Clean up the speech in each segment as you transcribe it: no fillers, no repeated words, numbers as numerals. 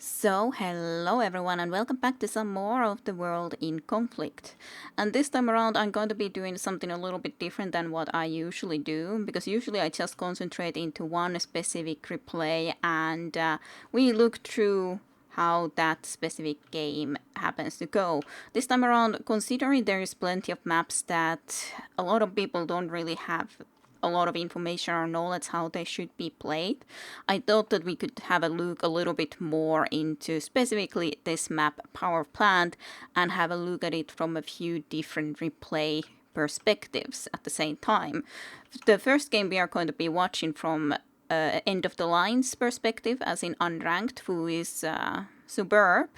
So, hello everyone and welcome back to some more of the world in conflict. And this time around I'm going to be doing something a little bit different than what I usually do, because usually I just concentrate into one specific replay and we look through how that specific game happens to go. This time around, considering there is plenty of maps that a lot of people don't really have a lot of information or knowledge how they should be played, I thought that we could have a look a little bit more into specifically this map Powerplant and have a look at it from a few different replay perspectives at the same time. The first game we are going to be watching from end of the lines perspective, as in Unranked, who is Suburb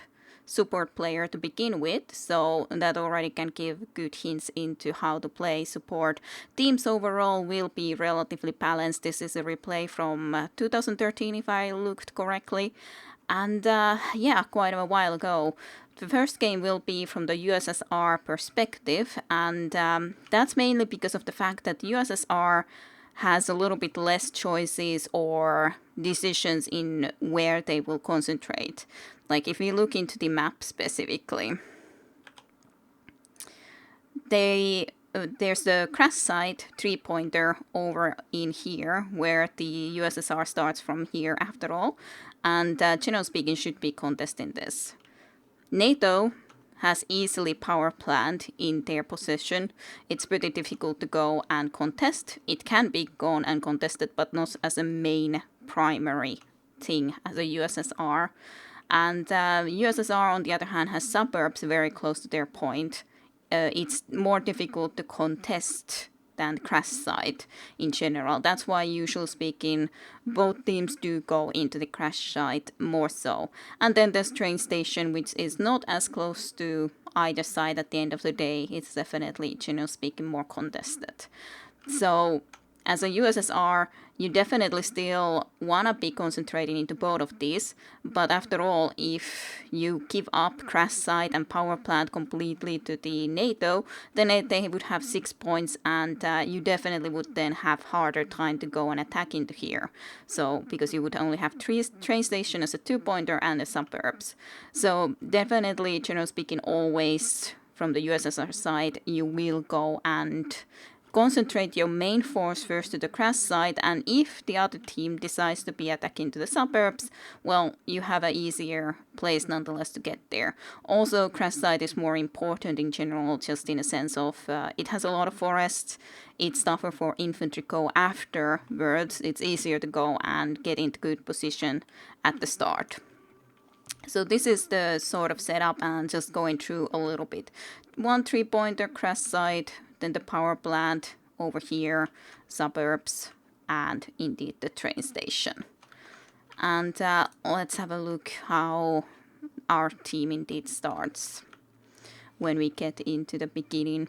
support player to begin with, so that already can give good hints into how to play support. Teams overall will be relatively balanced. This is a replay from 2013 if I looked correctly, and yeah, quite a while ago. The first game will be from the USSR perspective, and that's mainly because of the fact that USSR has a little bit less choices or decisions in where they will concentrate. Like if we look into the map specifically, there's the crash site 3-pointer over in here, where the USSR starts from here after all, and generally speaking should be contesting this. Nato has easily Powerplant in their possession. It's pretty difficult to go and contest. It can be gone and contested, but not as a main primary thing as a USSR. And USSR, on the other hand, has suburbs very close to their point. It's more difficult to contest than crash site in general. That's why, usually speaking, both teams do go into the crash site more so. And then there's train station, which is not as close to either side at the end of the day. It's definitely, generally speaking, more contested. So as a USSR, you definitely still want to be concentrating into both of these, but after all, if you give up crash site and power plant completely to the Nato, then they would have 6 points, and you definitely would then have harder time to go and attack into here. So because you would only have train station as a 2-pointer and the suburbs. So definitely, generally speaking, always from the USSR side, you will go and concentrate your main force first to the crash site, and if the other team decides to be attacking to the suburbs, well, you have an easier place nonetheless to get there. Also, crash site is more important in general, just in a sense of it has a lot of forests, it's tougher for infantry go afterwards, it's easier to go and get into good position at the start. So this is the sort of setup, and just going through a little bit. 1 3-pointer crash site, then the power plant over here, suburbs, and indeed the train station. And let's have a look how our team indeed starts when we get into the beginning.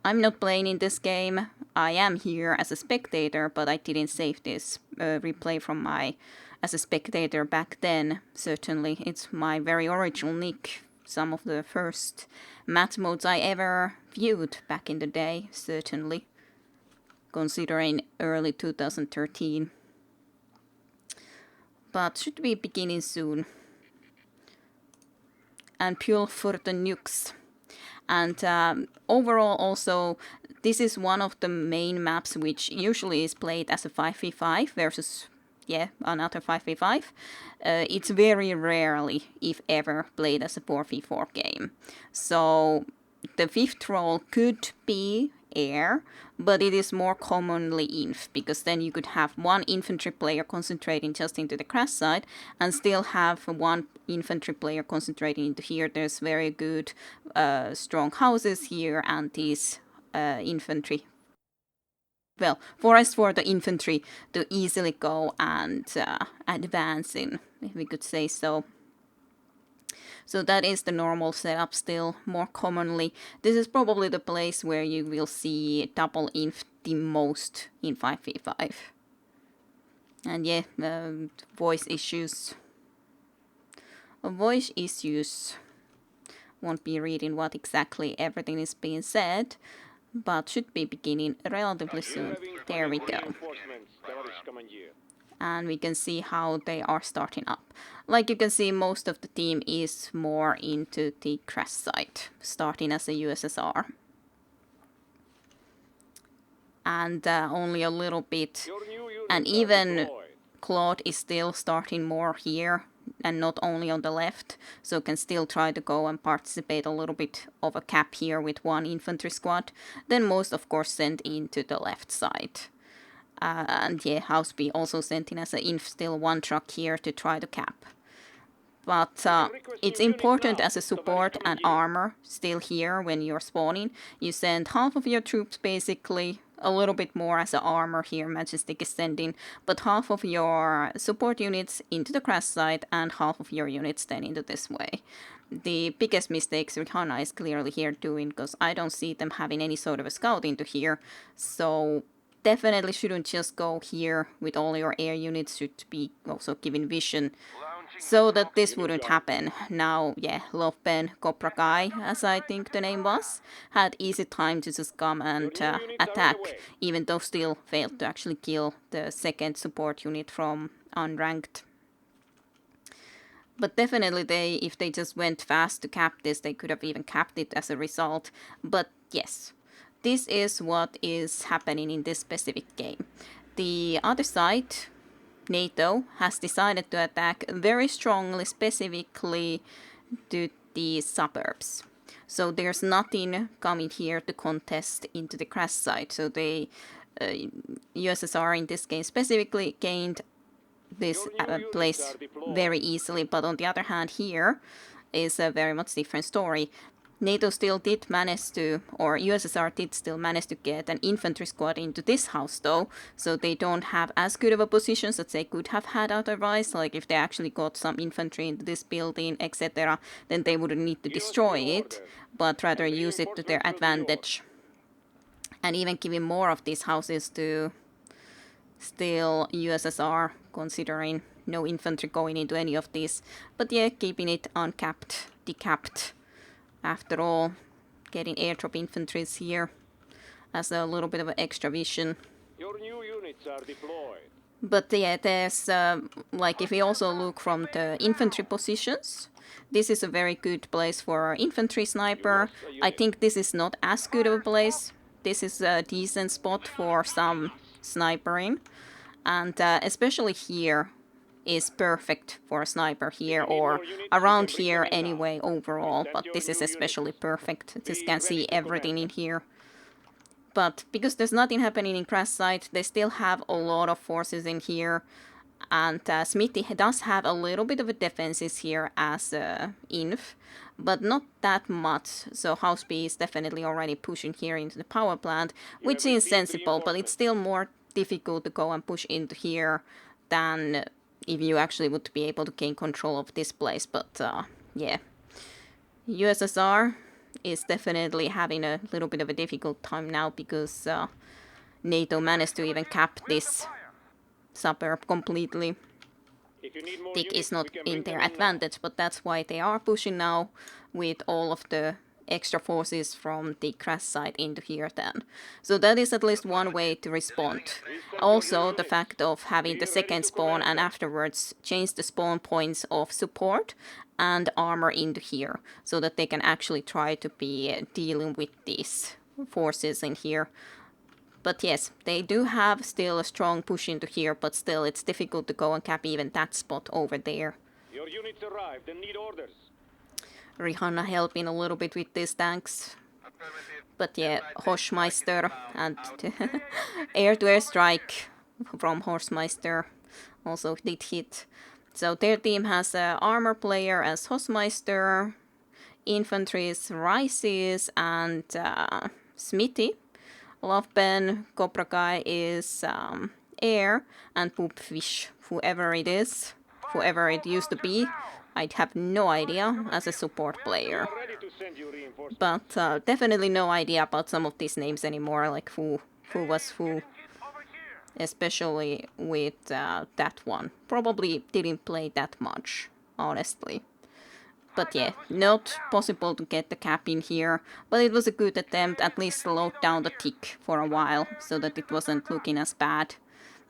I'm not playing in this game. I am here as a spectator, but I didn't save this replay from my as a spectator back then. Certainly, it's my very original nick. Some of the first match modes I ever viewed back in the day, certainly, considering early 2013. But should be beginning soon. And fuel for the nukes. And overall also, this is one of the main maps which usually is played as a 5v5 versus another 5v5. It's very rarely, if ever, played as a 4v4 game. So the fifth role could be air, but it is more commonly inf, because then you could have one infantry player concentrating just into the crash side and still have one infantry player concentrating into here. There's very good strong houses here, and these infantry, well, forest for the infantry to easily go and advance in, if we could say so. So that is the normal setup still. More commonly, this is probably the place where you will see double inf the most in 5v5. And yeah, voice issues. Voice issues. Won't be reading what exactly everything is being said, but should be beginning relatively soon. There we go. And we can see how they are starting up. Like you can see, most of the team is more into the crash site, starting as a USSR. And only a little bit, and even Claude is still starting more here, and not only on the left, so can still try to go and participate a little bit of a cap here with one infantry squad. Then most, of course, sent into the left side. And yeah, Houseby also sent in as an inf still one truck here to try to cap. But it's important as a support and armor still here when you're spawning. You send half of your troops basically, a little bit more as an armor here, Majestic is sending, but half of your support units into the crash site and half of your units then into this way. The biggest mistakes Rihanna is clearly here doing, because I don't see them having any sort of a scout into here, so definitely shouldn't just go here with all your air units, should be also given vision so that this wouldn't happen. Now, yeah, Lopen Copra Guy, as I think the name was, had easy time to just come and attack, even though still failed to actually kill the second support unit from Unranked. But definitely if they just went fast to cap this, they could have even capped it as a result. But yes, this is what is happening in this specific game. The other side, Nato, has decided to attack very strongly, specifically to the suburbs. So there's nothing coming here to contest into the crash site. So they, USSR in this game specifically, gained this place very easily. But on the other hand, here is a very much different story. NATO still did manage to, or USSR did still manage to get an infantry squad into this house though, so they don't have as good of a position as they could have had otherwise. Like if they actually got some infantry into this building, etc., then they wouldn't need to destroy it, but rather use it to their advantage. And even giving more of these houses to still USSR, considering no infantry going into any of these. But yeah, keeping it uncapped, decapped. After all, getting airdrop infantries here as a little bit of an extra vision. Your new units are deployed. But yeah, there's, like if we also look from the infantry positions, this is a very good place for infantry sniper. I think this is not as good of a place. This is a decent spot for some snipering. And especially here is perfect for a sniper here, or around here anyway overall, but this is especially perfect. Just can see everything in here. But because there's nothing happening in crash site, they still have a lot of forces in here. And Smithy does have a little bit of a defenses here as inf, but not that much. So Houseby is definitely already pushing here into the power plant, which is sensible, but it's still more difficult to go and push into here than if you actually would be able to gain control of this place. But yeah, USSR is definitely having a little bit of a difficult time now, because NATO managed to even cap this suburb completely. Tick is not in their advantage, but that's why they are pushing now with all of the extra forces from the crash site into here then. So that is at least one way to respond. Also, the fact of having the second spawn and afterwards change the spawn points of support and armor into here, so that they can actually try to be dealing with these forces in here. But yes, they do have still a strong push into here, but still it's difficult to go and cap even that spot over there. Your units arrived and need orders. Rihanna helping a little bit with these tanks. But yeah, Horschmeister and air-to-air strike from Horschmeister also did hit. So their team has an armor player as Horschmeister, infantry is Rises and Smithy. Lovepen, Cobra Kai is air, and Poopfish, whoever it is, whoever it used to be. I have no idea as a support player. But definitely no idea about some of these names anymore, like who was who. Especially with that one. Probably didn't play that much, honestly. But yeah, not possible to get the cap in here. But it was a good attempt, at least slowed down the tick for a while, so that it wasn't looking as bad.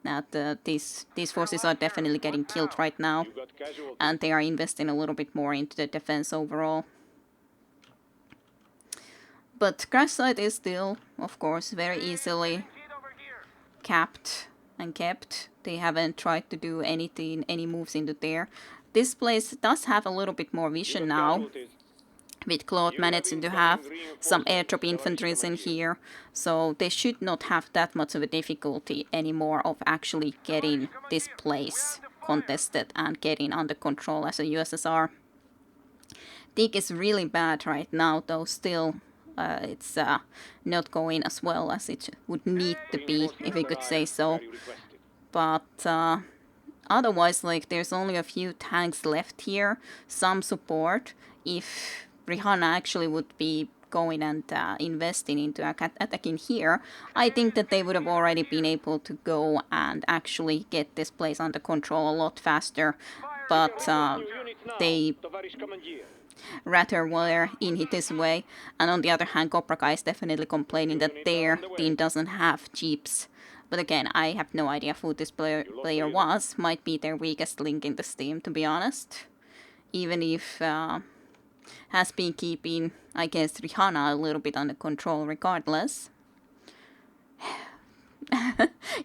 that these forces are definitely getting killed right now, You got casualties. and they are investing a little bit more into the defense overall. But crash site is still, of course, very easily capped and kept. They haven't tried to do any moves into there. This place does have a little bit more vision now, with Claude managing to have some airdrop infantries in here, so they should not have that much of a difficulty anymore of actually getting this place contested and getting under control as a USSR. Dig is really bad right now, though still it's not going as well as it would need to be, if we could say so. But otherwise, like, there's only a few tanks left here, some support. If Rihanna actually would be going and investing into attacking here, I think that they would have already been able to go and actually get this place under control a lot faster. But they rather were in his way. And on the other hand, Cobra Kai is definitely complaining that their team doesn't have jeeps. But again, I have no idea who this player was. Might be their weakest link in this team, to be honest. Even if has been keeping, I guess, Rihanna a little bit under control regardless.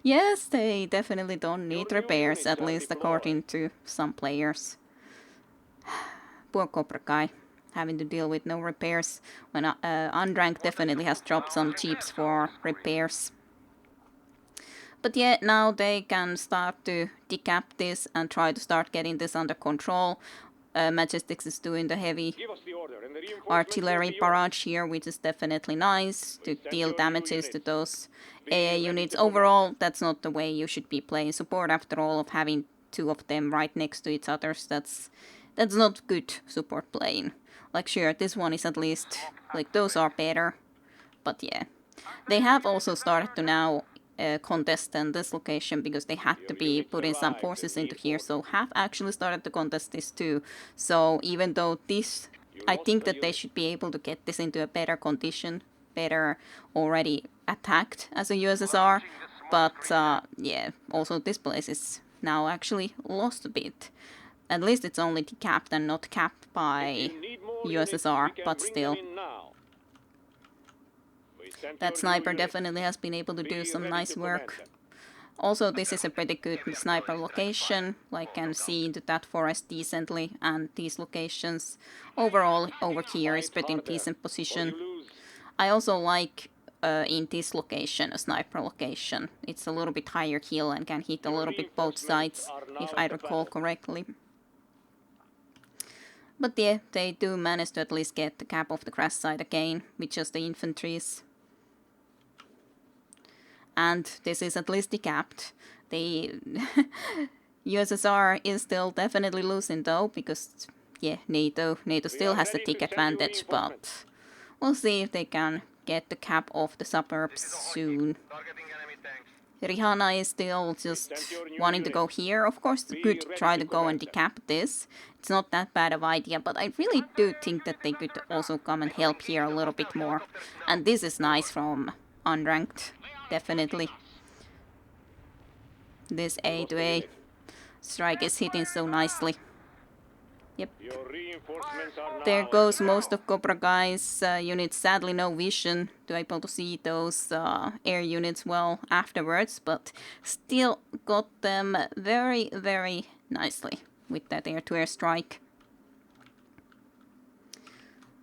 Yes, they definitely don't need repairs, at least according to some players. Poor Cobra Kai, having to deal with no repairs, when Unranked definitely has dropped some jeeps for repairs. But yeah, now they can start to decap this and try to start getting this under control. Majestics is doing the heavy artillery barrage here, which is definitely nice to deal damages to those AA units. Overall, that's not the way you should be playing support, after all, of having two of them right next to each other. That's not good support playing. Like, sure, this one is at least, like, those are better. But yeah, they have also started to now contest in this location because they had to be putting some forces into here, so have actually started to contest this too. So even though this, I think that they should be able to get this into a better condition, better already attacked as a USSR, but yeah, also this place is now actually lost a bit. At least it's only decapped and not capped by USSR, but still. That sniper definitely has been able to do some nice work. Also, this is a pretty good sniper location, like, can see into that forest decently, and these locations overall over here is pretty decent position. I also like in this location, a sniper location. It's a little bit higher kill and can hit a little bit both sides, if I recall correctly. But yeah, they do manage to at least get the cap of the crash site again, with just the infantries. And this is at least decapped. The USSR is still definitely losing though, because yeah, Nato still has the tick advantage, but we'll see if they can get the cap of the suburbs soon. Rihanna is still just wanting to go here. Of course, could try to go and decap this. It's not that bad of an idea, but I really do think that they could also come and help here a little bit more. And this is nice from Unranked, definitely. This A to A strike is hitting so nicely. Yep. There goes most of Cobra Kai's units. Sadly, no vision to able to see those air units well afterwards, but still got them very, very nicely with that air-to-air strike.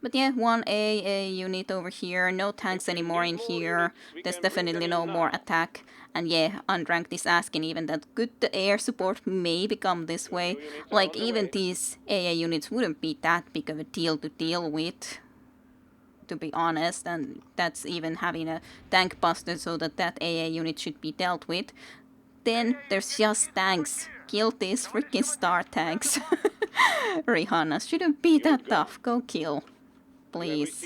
But yeah, one AA unit over here, no tanks anymore in here, there's definitely no more attack. And yeah, Unranked is asking even that could the air support may become this way. Like, even these AA units wouldn't be that big of a deal to deal with, to be honest. And that's even having a tank buster so that AA unit should be dealt with. Then there's just tanks. Kill these freaking star tanks. Rihanna shouldn't be that tough, go kill. Please.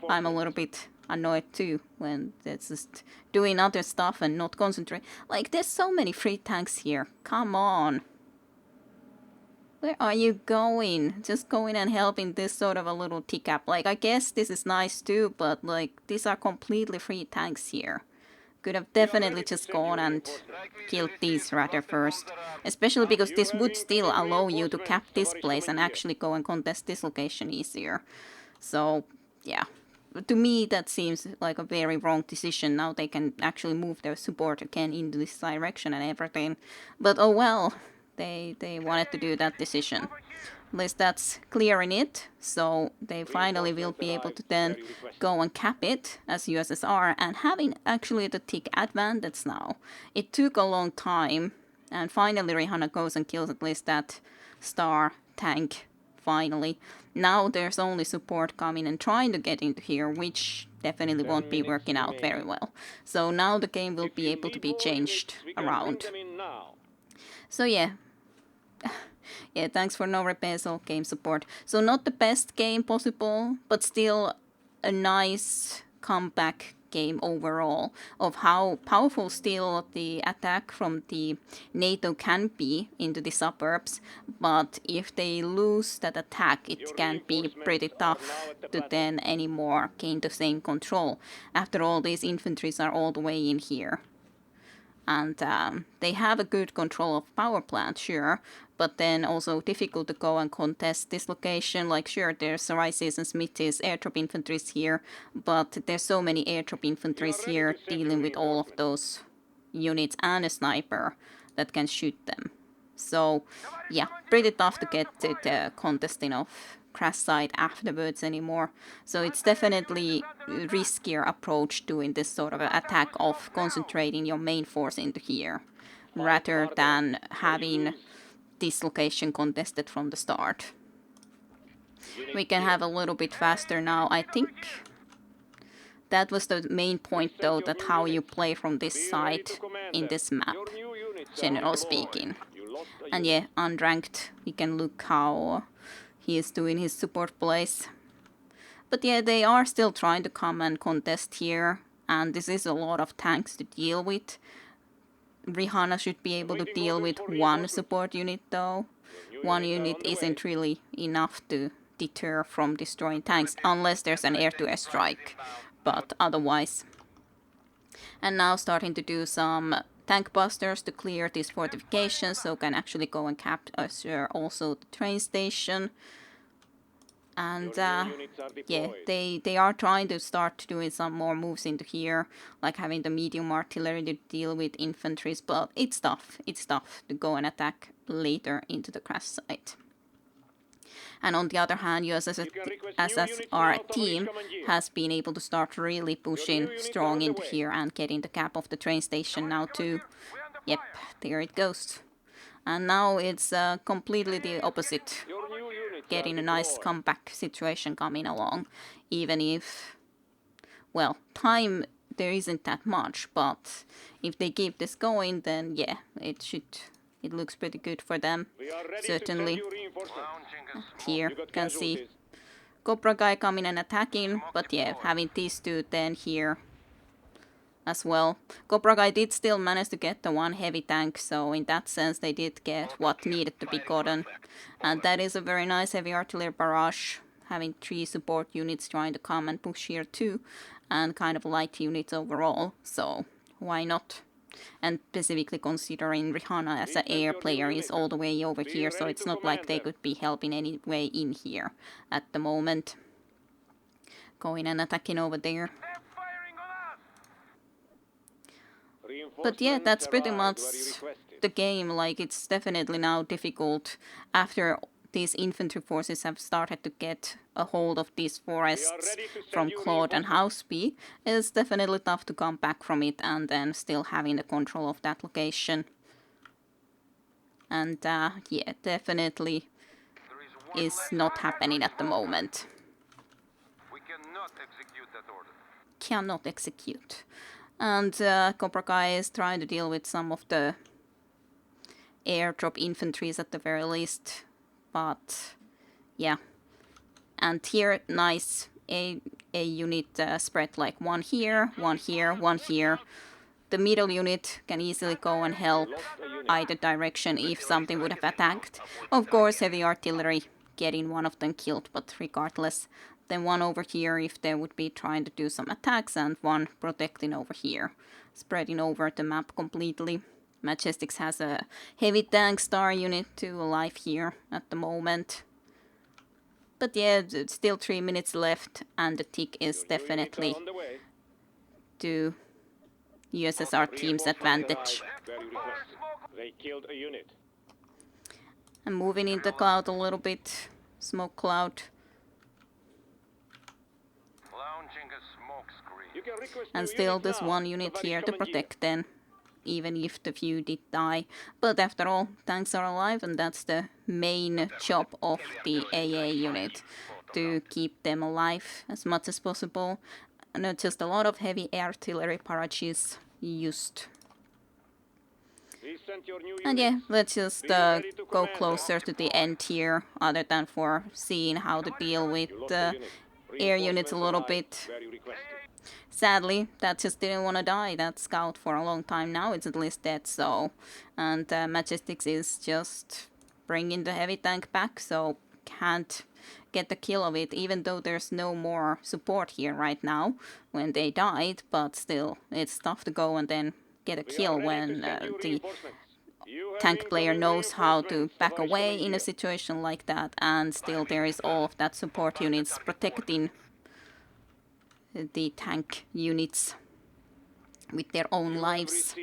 I'm a little bit annoyed too when it's just doing other stuff and not concentrate. Like, there's so many free tanks here. Come on. Where are you going? Just going and helping this sort of a little tick-up. Like, I guess this is nice too, but like, these are completely free tanks here. Could have definitely just gone and killed these rather first. Especially because this would still allow you to cap this place and actually go and contest this location easier. So, yeah. To me, that seems like a very wrong decision. Now they can actually move their support again into this direction and everything. But oh well, they wanted to do that decision. At least that's clear in it, so they finally will be able to then go and cap it as USSR and having actually the tick advantage now. It took a long time, and finally Rihanna goes and kills at least that star tank, finally. Now there's only support coming and trying to get into here, which definitely won't be working out very well. So now the game will be able to be changed around. So yeah. Yeah, thanks for no repairs game support. So not the best game possible, but still a nice comeback game overall of how powerful still the attack from the NATO can be into the suburbs. But if they lose that attack, it can be pretty tough to then anymore gain the same control. After all, these infantries are all the way in here. And they have a good control of Powerplant, sure, but then also difficult to go and contest this location. Like, sure, there's Rice's and Smithy's airdrop infantries here, but there's so many airdrop infantries here dealing with all of those units and a sniper that can shoot them. So, yeah, pretty tough to get to the contesting of crash site afterwards anymore. So it's definitely a riskier approach doing this sort of attack of concentrating your main force into here, rather than having this location contested from the start. We can have a little bit faster now. I think that was the main point though, that how you play from this side in this map, generally speaking. And yeah, unranked, we can look how he is doing his support plays. But yeah, they are still trying to come and contest here, and this is a lot of tanks to deal with. Rihanna should be able to deal with one support unit though. One unit isn't really enough to deter from destroying tanks, unless there's an air-to-air strike, but otherwise. And now starting to do some tank busters to clear these fortifications, so can actually go and capture also the train station. And yeah, they are trying to start doing some more moves into here, like having the medium artillery to deal with infantries, but it's tough to go and attack later into the crash site. And on the other hand, USSR team has been able to start really pushing strong into here and getting the cap of the train station now too. Yep, there it goes. And now it's completely the opposite. Getting a nice comeback situation coming along. Even if, well, time there isn't that much, but if they keep this going, then yeah, it looks pretty good for them. Certainly. Here, you can see Cobra Guy coming and attacking, but yeah, having these two then here as well. Cobra Guy did still manage to get the one heavy tank, so in that sense they did get what needed to be gotten. And that is a very nice heavy artillery barrage, having 3 support units trying to come and push here too, and kind of light units overall, so why not? And specifically considering Rihanna as an air player is all the way over here, so it's not like they could be helping any way in here at the moment. Going and attacking over there. But yeah, that's pretty much the game. Like, it's definitely now difficult after these infantry forces have started to get a hold of these forests from Claude and Houseby. It's definitely tough to come back from it and then still having the control of that location. And yeah, definitely is not happening at the moment. We cannot execute that order. Cannot execute. And Cobra Kai is trying to deal with some of the airdrop infantries at the very least. But yeah. And here, nice a unit spread, like one here, one here, one here. The middle unit can easily go and help either direction if something would have attacked. Of course, heavy artillery getting one of them killed, but regardless, then one over here if they would be trying to do some attacks, and one protecting over here, spreading over the map completely. Majestics has a heavy tank star unit too alive here at the moment. But yeah, it's still 3 minutes left, and the tick is definitely to USSR team's advantage. They killed a unit. I'm moving in the cloud a little bit, smoke cloud. And still this one unit here to protect them, even if the few did die. But after all, tanks are alive, and that's the main job of the AA unit, to keep them alive as much as possible. And just a lot of heavy artillery paraches used. And yeah, let's just go closer to the end here, other than for seeing how to deal with the air units a little bit. Sadly, that just didn't want to die, that scout, for a long time now. It's at least dead, so... And Majestics is just bringing the heavy tank back, so can't get the kill of it, even though there's no more support here right now when they died. But still, it's tough to go and then get a kill when the tank player knows how to back away in a situation like that, and still there is all of that support units protecting the tank units with their own lives.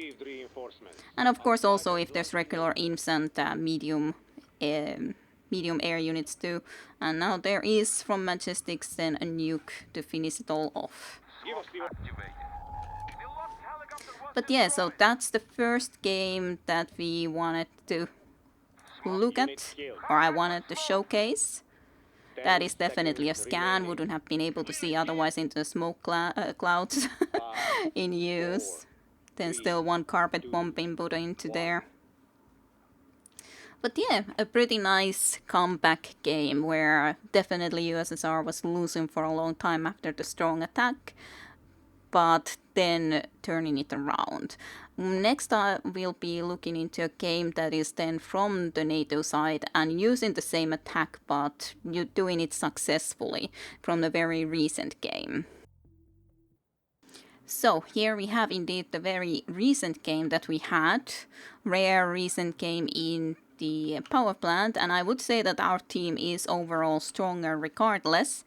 And of course also if there's regular imps and medium air units too. And now there is from Majestics then a nuke to finish it all off. But yeah, so that's the first game that we wanted to look at, or I wanted to showcase. That is definitely a scan, wouldn't have been able to see otherwise into the smoke clouds in use. Then still one carpet bomb being put into there. But yeah, a pretty nice comeback game where definitely USSR was losing for a long time after the strong attack, but then turning it around. Next we'll be looking into a game that is then from the NATO side and using the same attack, but you're doing it successfully from the very recent game. So here we have indeed the very recent game that we had, rare recent game in the Powerplant, and I would say that our team is overall stronger regardless.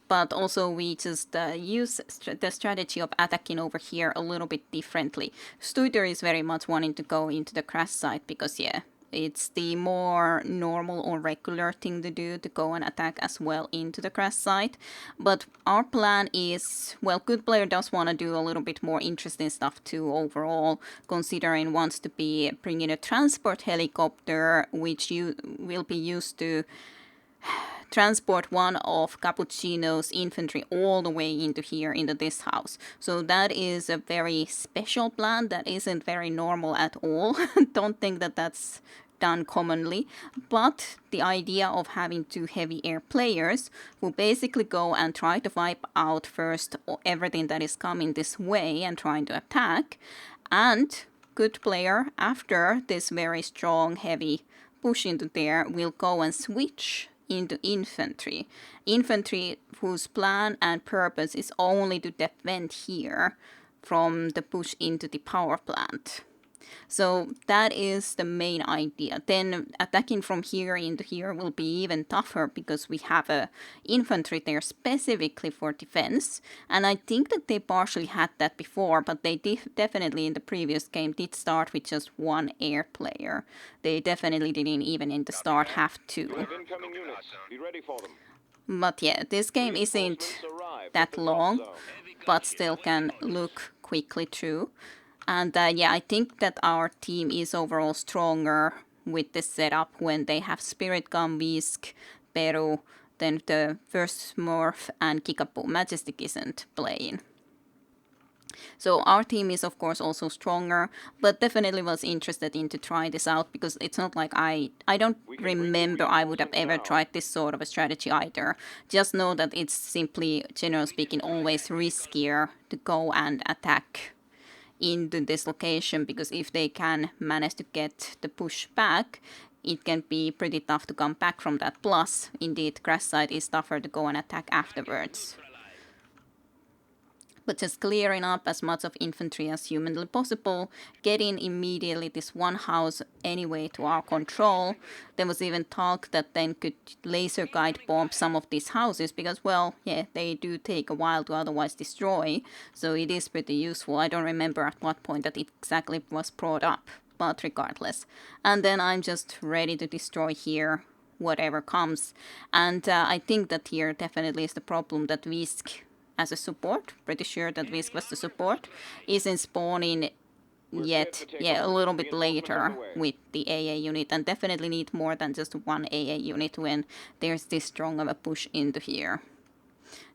But also we just use the strategy of attacking over here a little bit differently. Studer is very much wanting to go into the crash site because, yeah, it's the more normal or regular thing to do, to go and attack as well into the crash site. But our plan is, well, Good Player does want to do a little bit more interesting stuff too overall, considering wants to be bringing a transport helicopter, which you will be used to transport one of Cappuccino's infantry all the way into here, into this house. So that is a very special plan that isn't very normal at all. Don't think that that's done commonly. But the idea of having two heavy air players who basically go and try to wipe out first everything that is coming this way and trying to attack. And Good Player, after this very strong heavy push into there, will go and switch into infantry. Infantry whose plan and purpose is only to defend here from the push into the power plant. So that is the main idea. Then attacking from here into here will be even tougher because we have a infantry there specifically for defense. And I think that they partially had that before, but they definitely in the previous game did start with just one air player. They definitely didn't even in the start have two. But yeah, this game isn't that long, but still can look quickly through. And yeah, I think that our team is overall stronger with this setup when they have Spirit Gun, Whisk, Peru, then the first Smurf and Kickapoo. Majestic isn't playing. So our team is of course also stronger, but definitely was interested in to try this out because it's not like I don't remember I would have ever tried this sort of a strategy either. Just know that it's simply, generally speaking, always riskier to go and attack into this location, because if they can manage to get the push back, it can be pretty tough to come back from that. Plus, indeed, crash site is tougher to go and attack afterwards. But just clearing up as much of infantry as humanly possible, getting immediately this one house anyway to our control. There was even talk that then could laser guide bomb some of these houses because, well, yeah, they do take a while to otherwise destroy, so it is pretty useful. I don't remember at what point that it exactly was brought up, but regardless. And then I'm just ready to destroy here whatever comes. And I think that here definitely is the problem that Visk as a support, pretty sure that Visk was the support, isn't spawning yet, yeah, a little bit later with the AA unit, and definitely need more than just one AA unit when there's this strong of a push into here.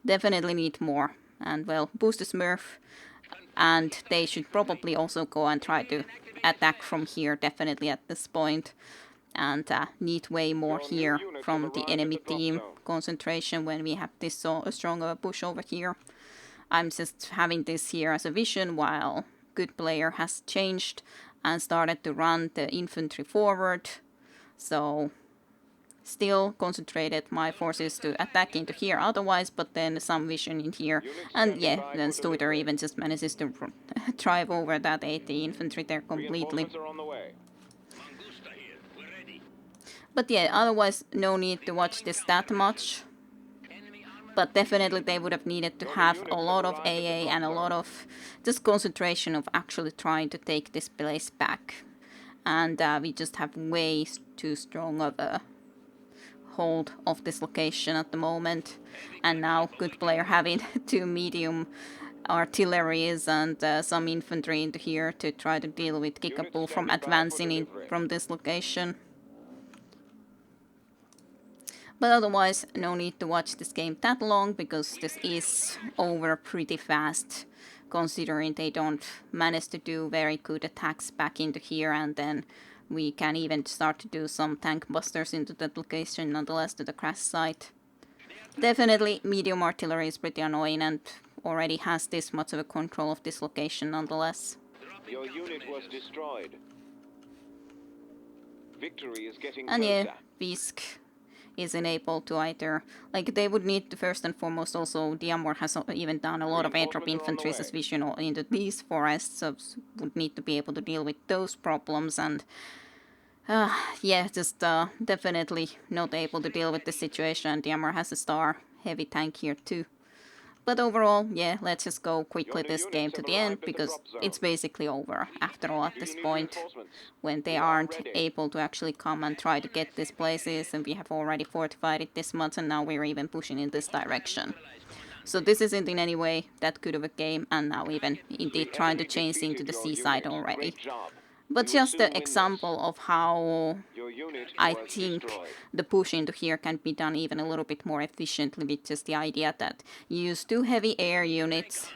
Definitely need more, and well, boost the Smurf, and they should probably also go and try to attack from here, definitely at this point. And need way more here from the enemy team concentration when we have this so strong of a push over here. I'm just having this here as a vision while good player has changed and started to run the infantry forward. So still concentrated my forces to attack into here otherwise, but then some vision in here. And yeah, then Stuiter even just manages to drive over that 80 infantry there completely. But yeah, otherwise no need to watch this that much. But definitely they would have needed to have a lot of AA and a lot of just concentration of actually trying to take this place back. And we just have way too strong of a hold of this location at the moment. And now good player having 2 medium artilleries and some infantry into here to try to deal with Kickapoo from advancing in from this location. But otherwise, no need to watch this game that long, because this is over pretty fast, considering they don't manage to do very good attacks back into here, and then we can even start to do some tank busters into that location, nonetheless, to the crash site. Definitely, medium artillery is pretty annoying and already has this much of a control of this location, nonetheless. Your unit was destroyed. Victory is getting and closer. yeah, Visk isn't able to either, like, they would need to first and foremost also, Diamor has even done a lot of airdrop infantry as vision into these forests, so would need to be able to deal with those problems, and yeah, just definitely not able to deal with the situation. Diamor has a star heavy tank here too. But overall, yeah, let's just go quickly this game to the end, because it's basically over after all at this point, when they aren't able to actually come and try to get these places, and we have already fortified it this much, and now we're even pushing in this direction. So this isn't in any way that good of a game, and now even indeed trying to change into the seaside already. But just an example of how I think the push into here can be done even a little bit more efficiently, with just the idea that you use 2 heavy air units,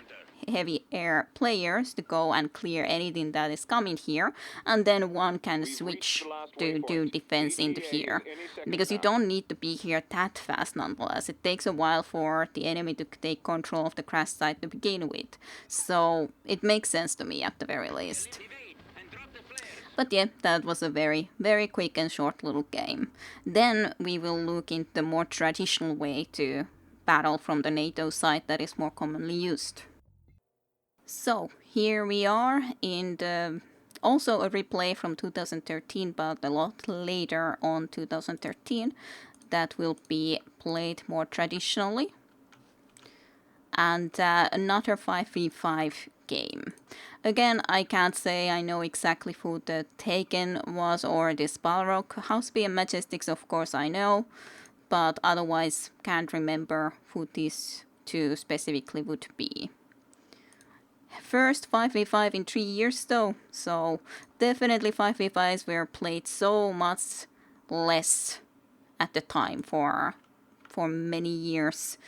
heavy air players, to go and clear anything that is coming here, and then one can switch to do defense into here. Because you don't need to be here that fast nonetheless. It takes a while for the enemy to take control of the crash site to begin with. So it makes sense to me at the very least. But yeah, that was a very, very quick and short little game. Then we will look into the more traditional way to battle from the NATO side that is more commonly used. So, here we are in the also a replay from 2013, but a lot later on 2013, that will be played more traditionally. And another 5v5 game. Again, I can't say I know exactly who the Taken was or this Balrog. House B and Majestics, of course, I know, but otherwise can't remember who these two specifically would be. First 5v5 in 3 years though, so definitely 5v5s were played so much less at the time for many years.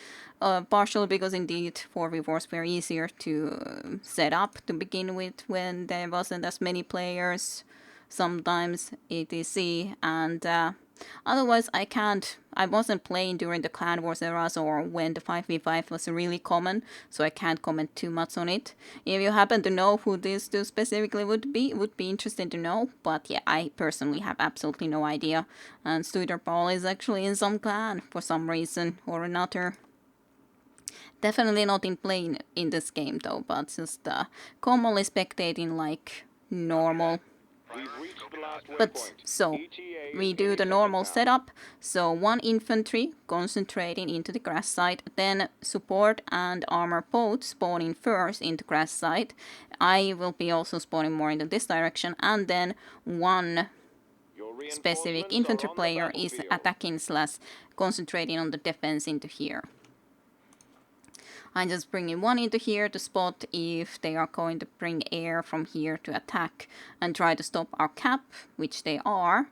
Partially because indeed 4v4s were easier to set up to begin with when there wasn't as many players, sometimes etc. And otherwise I I wasn't playing during the Clan Wars eras or when the 5v5 was really common, so I can't comment too much on it. If you happen to know who these two specifically would be interesting to know. But yeah, I personally have absolutely no idea. And Studerball is actually in some clan for some reason or another. Definitely not in playing in this game though, but just commonly spectating like normal. But so we do the normal setup. So 1 infantry concentrating into the grass site, then support and armor both spawning first into grass site. I will be also spawning more into this direction, and then 1 specific infantry player is attacking / concentrating on the defense into here. I'm just bringing 1 into here to spot if they are going to bring air from here to attack and try to stop our cap, which they are.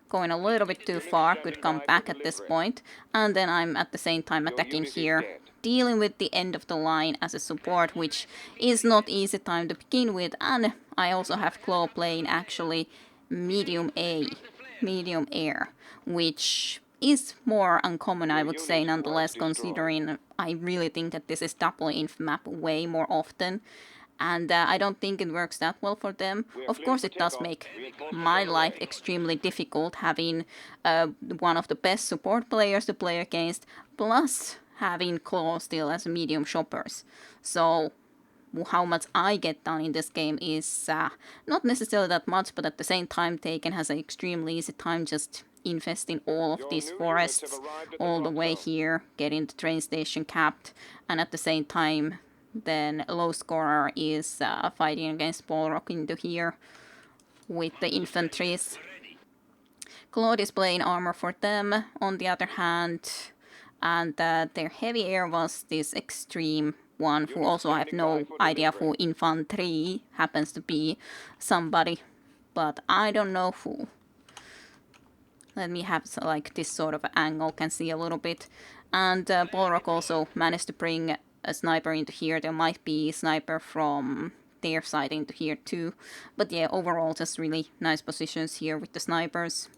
Going a little bit too far, could come back at this point. And then I'm at the same time attacking here, dealing with the end of the line as a support, which is not easy time to begin with. And I also have Claw playing actually medium air, which is more uncommon, I would say, nonetheless, considering I really think that this is double inf map way more often. And I don't think it works that well for them. Of course, it does make my life extremely difficult having one of the best support players to play against, plus having Claw still as medium shoppers. So how much I get done in this game is not necessarily that much, but at the same time, Taken has an extremely easy time just infesting all of these forests all the way here, getting the train station capped, and at the same time, then low scorer is fighting against Balrog into here with the infantries. Claude is playing armor for them, on the other hand, and their heavy air was this extreme one, who also I have no idea who infantry happens to be, somebody, but I don't know who. Let me have like this sort of angle, can see a little bit. And Balrog also managed to bring a sniper into here. There might be a sniper from their side into here too. But yeah, overall just really nice positions here with the snipers.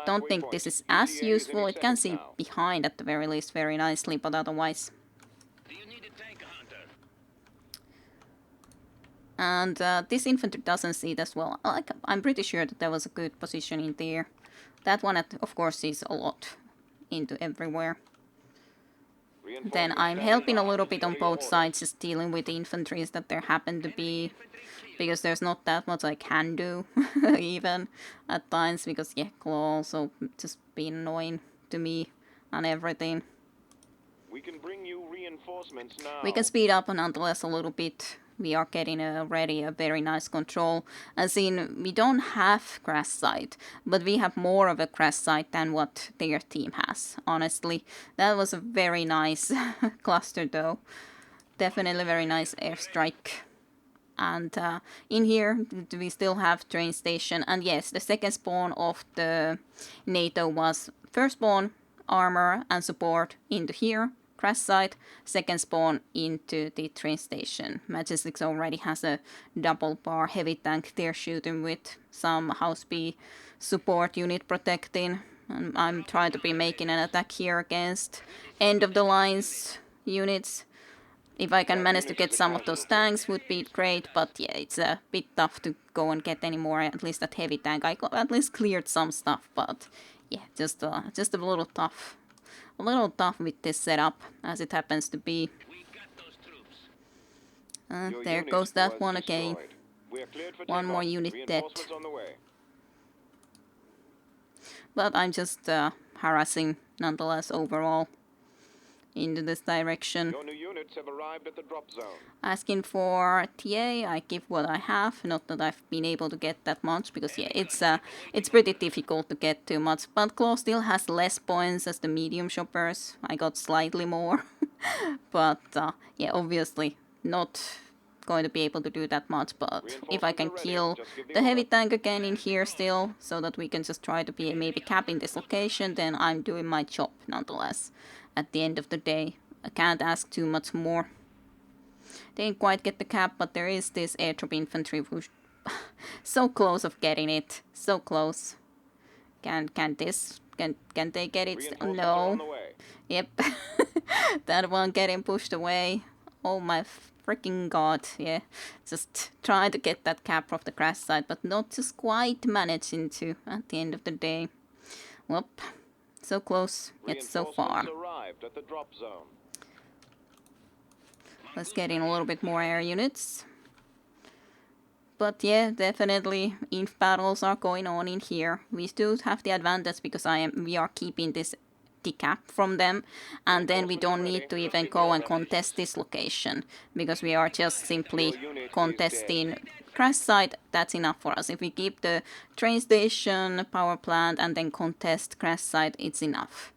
Don't think this is as useful. It can see behind at the very least very nicely, but otherwise. And this infantry doesn't see it as well. I'm pretty sure that there was a good position in there. That one, of course, sees a lot into everywhere. Then I'm helping a little bit on both sides, just dealing with the infantries that there happen to be. Because there's not that much I can do, even at times. Because, yeah, Claw also just being annoying to me and everything. We can bring you reinforcements now. We can speed up nonetheless a little bit. We are getting already a very nice control. As in, we don't have grass site, but we have more of a grass site than what their team has, honestly. That was a very nice cluster though. Definitely very nice airstrike. And in here, we still have train station. And yes, the second spawn of the Nato was first spawn, armor and support into here. Crash site, second spawn into the train station. Majestix already has a double bar heavy tank there shooting with some house B support unit protecting. And I'm trying to be making an attack here against end of the lines units. If I can manage to get some of those tanks would be great, but yeah, it's a bit tough to go and get any more, at least that heavy tank. I at least cleared some stuff, but yeah, just a little tough. A little tough with this setup, as it happens to be. There goes that one again. One more unit dead. But I'm just harassing, nonetheless, overall, into this direction. Your new units have arrived at the drop zone. Asking for TA, I give what I have. Not that I've been able to get that much, because yeah, it's pretty difficult to get too much. But Claw still has less points as the medium shoppers. I got slightly more. But yeah, obviously not going to be able to do that much. But if I can kill the heavy tank again in here still, so that we can just try to be maybe capping this location, then I'm doing my job nonetheless. At the end of the day, I can't ask too much more. Didn't quite get the cap, but there is this airdrop infantry who's so close of getting it. So close. Can Can they get it? Reinforcements are on No. the way. Yep. That one getting pushed away. Oh my freaking god. Yeah. Just trying to get that cap off the crash site, but not just quite managing to at the end of the day. Whoop. So close, yet so far. Reinforcements arrived at the drop zone. Let's get in a little bit more air units. But yeah, definitely inf battles are going on in here. We still have the advantage because we are keeping this decap from them, and then we don't need to even go and contest this location because we are just simply contesting crash site. That's enough for us. If we keep the train station, power plant, and then contest crash site, it's enough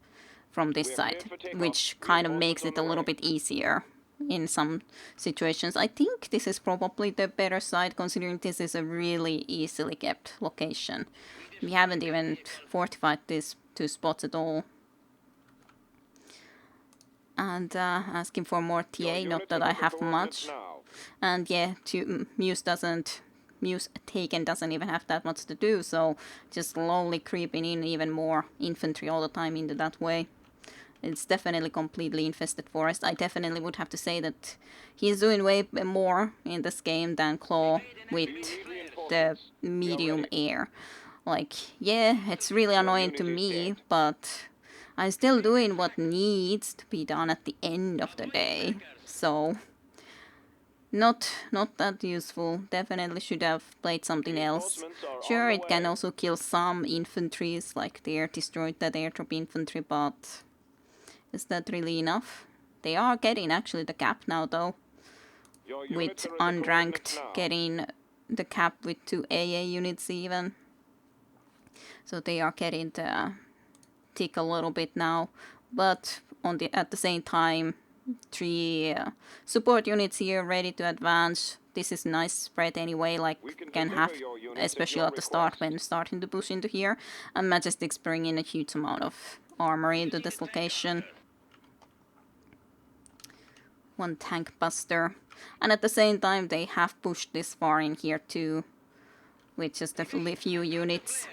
from this side, which kind of makes it a little bit easier in some situations. I think this is probably the better side, considering this is a really easily kept location. We haven't even fortified these two spots at all. And asking for more TA, not that I have much. And yeah, Muse taken doesn't even have that much to do, so just slowly creeping in even more infantry all the time into that way. It's definitely completely infested forest. I definitely would have to say that he's doing way more in this game than Claw with the medium air. Like, yeah, it's really annoying to me, but I'm still doing what needs to be done at the end of the day. So, not that useful. Definitely should have played something else. Sure, it can also kill some infantries, like they destroyed that airdrop infantry, but is that really enough? They are getting actually the cap now though. With Unranked getting the cap with 2 AA units even. So they are getting the tick a little bit now. But at the same time, 3 support units here ready to advance. This is nice spread anyway, like can have, especially at the start when starting to push into here. And Majestic's bringing a huge amount of armor into this location. 1 tank buster. And at the same time they have pushed this far in here too, with just a few units.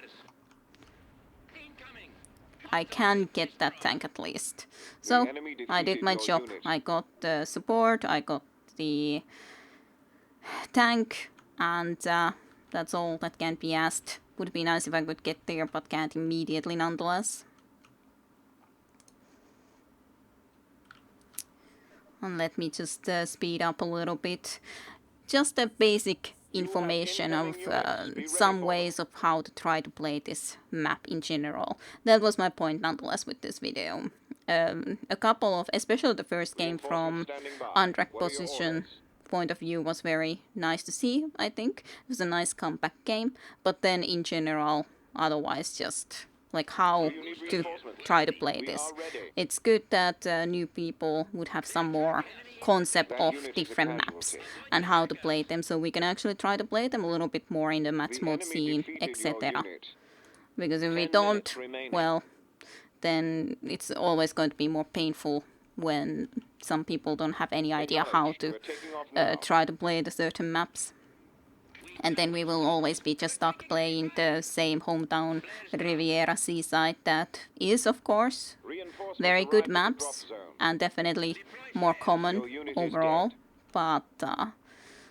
I can get that tank at least. So I did my job. I got the support, I got the tank, and that's all that can be asked. Would be nice if I could get there, but can't immediately nonetheless. And let me just speed up a little bit. Just a basic information of some ways of how to try to play this map in general. That was my point nonetheless with this video. A couple of, especially the first game from Unranked position point of view was very nice to see, I think. It was a nice comeback game, but then in general, otherwise just like how to try to play this. It's good that new people would have some more concept of different maps and how to play them, so we can actually try to play them a little bit more in the match mode scene, etc. Because if we don't, well, then it's always going to be more painful when some people don't have any idea how to try to play the certain maps. And then we will always be just stuck playing the same hometown Riviera Seaside that is, of course, very good maps and definitely more common overall, but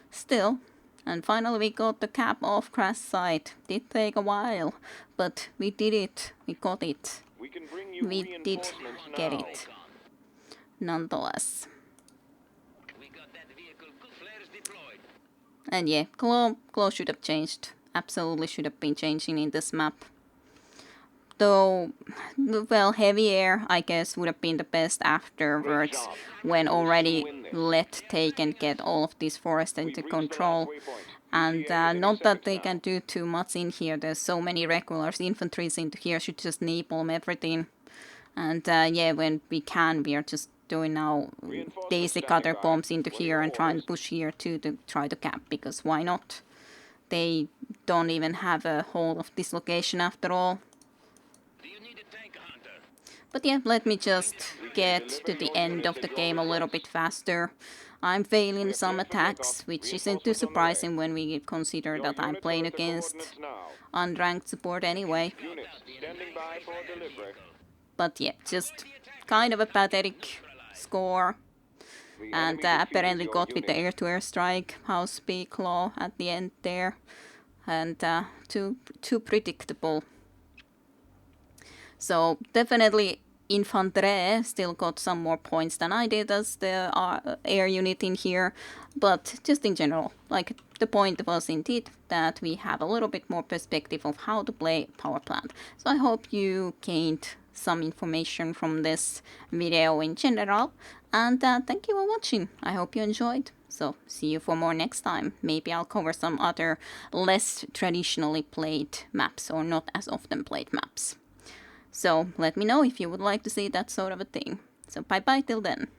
still. And finally we got the cap off crash site. Did take a while, but we did it. We got it. We did get it. Nonetheless. And yeah, Claw should have changed. Absolutely should have been changing in this map. Though, well, heavy air, I guess, would have been the best afterwards, when already let Taken get all of these forests into control. And not that they can do too much in here. There's so many regulars. Infantries into here should just napalm everything. And yeah, when we can, we are just doing now daisy cutter bombs into here and trying to push here too to try to cap, because why not? They don't even have a hold of this location after all. But yeah, let me just get to the end of the game a little bit faster. I'm failing some attacks, which isn't too surprising when we consider Your that I'm units playing are at the against coordinates now. unranked support anyway. Units standing by for delivery. But yeah, just kind of a pathetic score. The And enemy defeated apparently your got with the unit. air-to-air strike, house speed claw at the end there. And too predictable. So definitely Infanterie still got some more points than I did as the air unit in here, but just in general, like the point was indeed that we have a little bit more perspective of how to play Powerplant. So I hope you gained some information from this video in general, and thank you for watching. I hope you enjoyed. So see you for more next time. Maybe I'll cover some other less traditionally played maps or not as often played maps. So let me know if you would like to see that sort of a thing. So bye bye till then.